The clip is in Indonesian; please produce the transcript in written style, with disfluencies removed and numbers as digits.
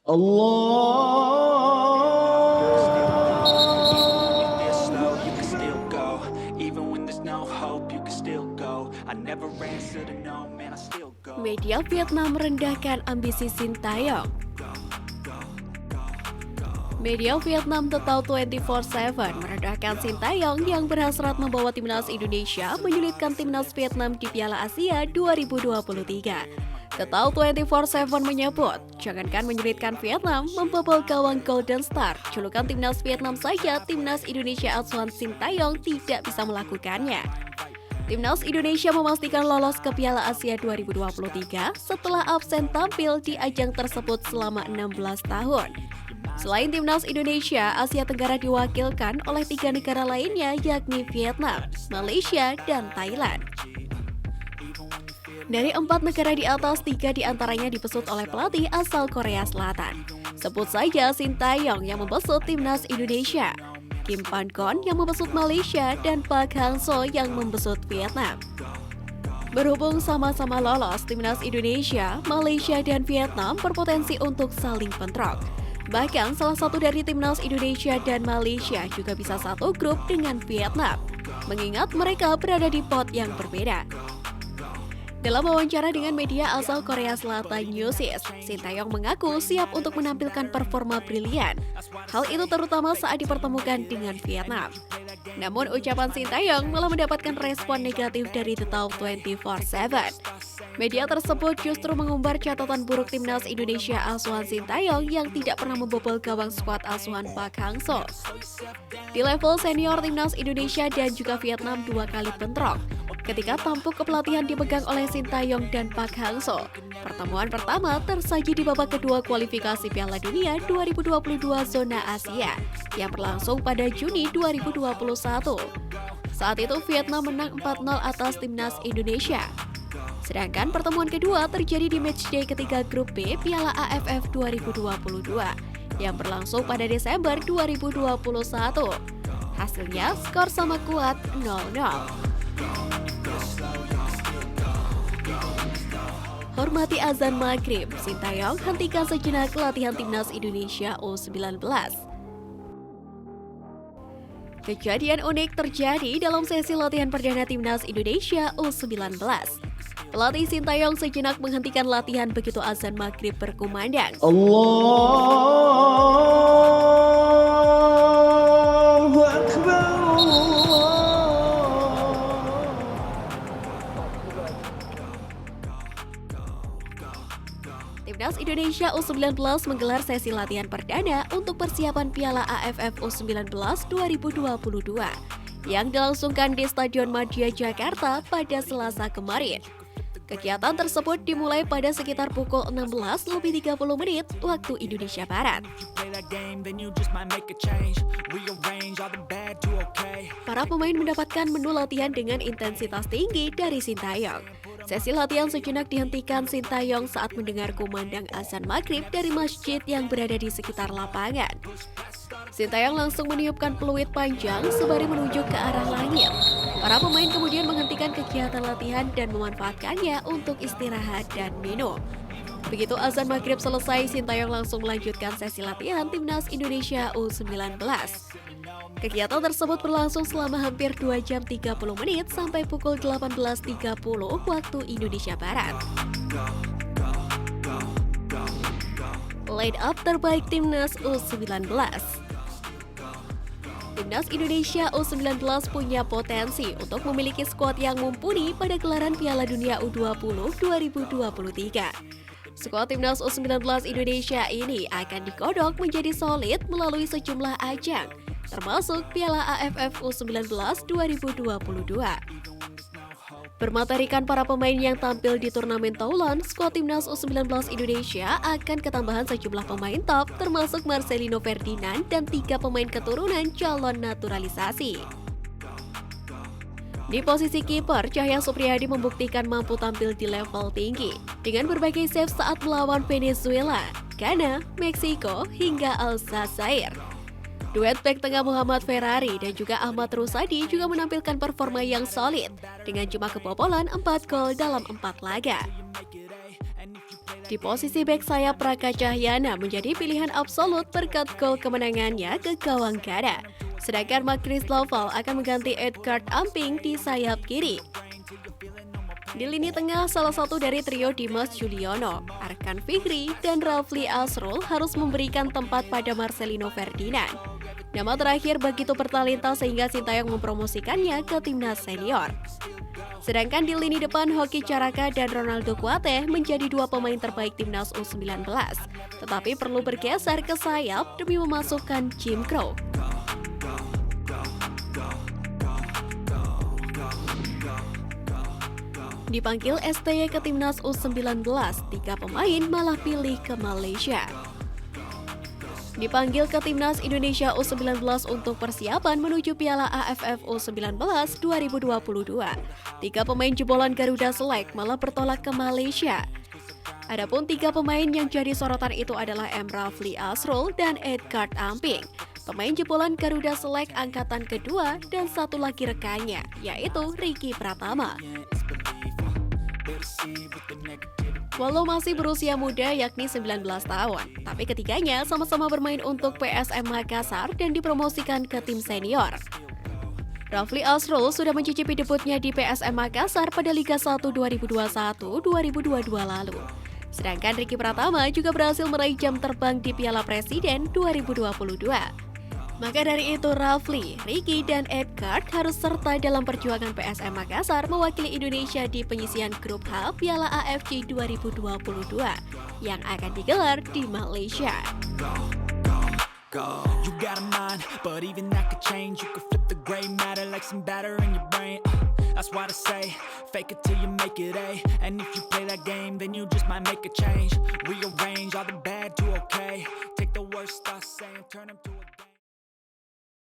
Media Vietnam merendahkan ambisi Sintayong. Media Vietnam The Tau 24/7 merendahkan Sintayong yang berhasrat membawa timnas Indonesia menyulitkan timnas Vietnam di Piala Asia 2023. The Tau 24/7 menyebut, jangankan menyulitkan Vietnam, membobol gawang Golden Star, julukan timnas Vietnam saja timnas Indonesia asuhan Sintayong tidak bisa melakukannya. Timnas Indonesia memastikan lolos ke Piala Asia 2023 setelah absen tampil di ajang tersebut selama 16 tahun. Selain Timnas Indonesia, Asia Tenggara diwakilkan oleh 3 negara lainnya yakni Vietnam, Malaysia, dan Thailand. Dari 4 negara di atas, 3 diantaranya dibesut oleh pelatih asal Korea Selatan. Sebut saja Sintayong yang membesut Timnas Indonesia, Kim Pan Gon yang membesut Malaysia, dan Park Hang-seo yang membesut Vietnam. Berhubung sama-sama lolos, Timnas Indonesia, Malaysia, dan Vietnam berpotensi untuk saling bentrok. Bahkan salah satu dari Timnas Indonesia dan Malaysia juga bisa satu grup dengan Vietnam, mengingat mereka berada di pot yang berbeda. Dalam wawancara dengan media asal Korea Selatan Newsis, Sintayong mengaku siap untuk menampilkan performa brilian. Hal itu terutama saat dipertemukan dengan Vietnam. Namun ucapan Sintayong malah mendapatkan respon negatif dari The Tau 24/7. Media tersebut justru mengumbar catatan buruk timnas Indonesia asuhan Sintayong yang tidak pernah membobol gawang skuad asuhan Park Hang-seo. Di level senior timnas Indonesia dan juga Vietnam 2 kali bentrok ketika tampuk kepelatihan dipegang oleh Sintayong dan Park Hang-seo. Pertemuan pertama tersaji di babak kedua kualifikasi Piala Dunia 2022 zona Asia yang berlangsung pada Juni 2021. Saat itu Vietnam menang 4-0 atas timnas Indonesia. Sedangkan pertemuan kedua terjadi di matchday ketiga grup B Piala AFF 2022 yang berlangsung pada Desember 2021. Hasilnya skor sama kuat 0-0. Hormati azan maghrib, Sintayong hentikan sejenak latihan timnas Indonesia U19. Kejadian unik terjadi dalam sesi latihan perdana timnas Indonesia U19. Pelatih Sintayong sejenak menghentikan latihan begitu azan maghrib berkumandang. Allahu Akbar. Timnas Indonesia U19 menggelar sesi latihan perdana untuk persiapan Piala AFF U19 2022 yang dilangsungkan di Stadion Madia Jakarta pada Selasa kemarin. Kegiatan tersebut dimulai pada sekitar pukul 16:30 waktu Indonesia Barat. Para pemain mendapatkan menu latihan dengan intensitas tinggi dari Sintayong. Sesi latihan sejenak dihentikan Sintayong saat mendengar kumandang azan maghrib dari masjid yang berada di sekitar lapangan. Sintayong langsung meniupkan peluit panjang sembari menuju ke arah langit. Para pemain kemudian menghentikan kegiatan latihan dan memanfaatkannya untuk istirahat dan minum. Begitu azan maghrib selesai, Sintayong langsung melanjutkan sesi latihan timnas Indonesia U19. Kegiatan tersebut berlangsung selama hampir 2 jam 30 menit sampai pukul 18.30 waktu Indonesia Barat. Line up terbaik timnas U19. Timnas Indonesia U19 punya potensi untuk memiliki skuad yang mumpuni pada gelaran Piala Dunia U20 2023. Skuad timnas U19 Indonesia ini akan digodok menjadi solid melalui sejumlah ajang, termasuk Piala AFF U19 2022. Bermaterikan para pemain yang tampil di turnamen Thailand, skuad timnas U19 Indonesia akan ketambahan sejumlah pemain top, termasuk Marcelino Ferdinand dan 3 pemain keturunan calon naturalisasi. Di posisi kiper, Cahya Supriyadi membuktikan mampu tampil di level tinggi dengan berbagai save saat melawan Venezuela, Ghana, Meksiko, hingga Aljazair. Duet bek tengah Muhammad Ferrari dan juga Ahmad Rusadi juga menampilkan performa yang solid dengan jumlah kebobolan 4 gol dalam 4 laga. Di posisi bek sayap, Praka Cahyana menjadi pilihan absolut berkat gol kemenangannya ke gawang Ghana. Sedangkan Markris Loval akan mengganti Edgard Amping di sayap kiri. Di lini tengah, salah satu dari trio Dimas Juliono, Arkan Fikri, dan Rafli Asrul harus memberikan tempat pada Marcelino Ferdinand. Nama terakhir begitu bertalenta sehingga Sintayong mempromosikannya ke timnas senior. Sedangkan di lini depan, Hoki Caraka dan Ronaldo Kuate menjadi dua pemain terbaik timnas U19. Tetapi perlu bergeser ke sayap demi memasukkan Jim Crow. Dipanggil STY ke timnas U19, 3 pemain malah pilih ke Malaysia. Dipanggil ke timnas Indonesia U19 untuk persiapan menuju Piala AFF U19 2022. 3 pemain jebolan Garuda Select malah bertolak ke Malaysia. Adapun 3 pemain yang jadi sorotan itu adalah M. Rafli Asrul dan Edgard Amping, pemain jebolan Garuda Select angkatan kedua, dan satu lagi rekannya, yaitu Ricky Pratama. Walau masih berusia muda yakni 19 tahun, tapi ketiganya sama-sama bermain untuk PSM Makassar dan dipromosikan ke tim senior. Rafli Asrul sudah mencicipi debutnya di PSM Makassar pada Liga 1 2021-2022 lalu. Sedangkan Ricky Pratama juga berhasil meraih jam terbang di Piala Presiden 2022. Maka dari itu Rafli, Ricky, dan Edgard harus serta dalam perjuangan PSM Makassar mewakili Indonesia di penyisihan grup H Piala AFC 2022 yang akan digelar di Malaysia. You got a mind, but even that could change. You could flip the gray matter like some batter in your brain. That's why I say, fake it till you make it A. And if you play that game, then you just might make a change. Rearrange all the bad to okay. Take the worst I say and turn them to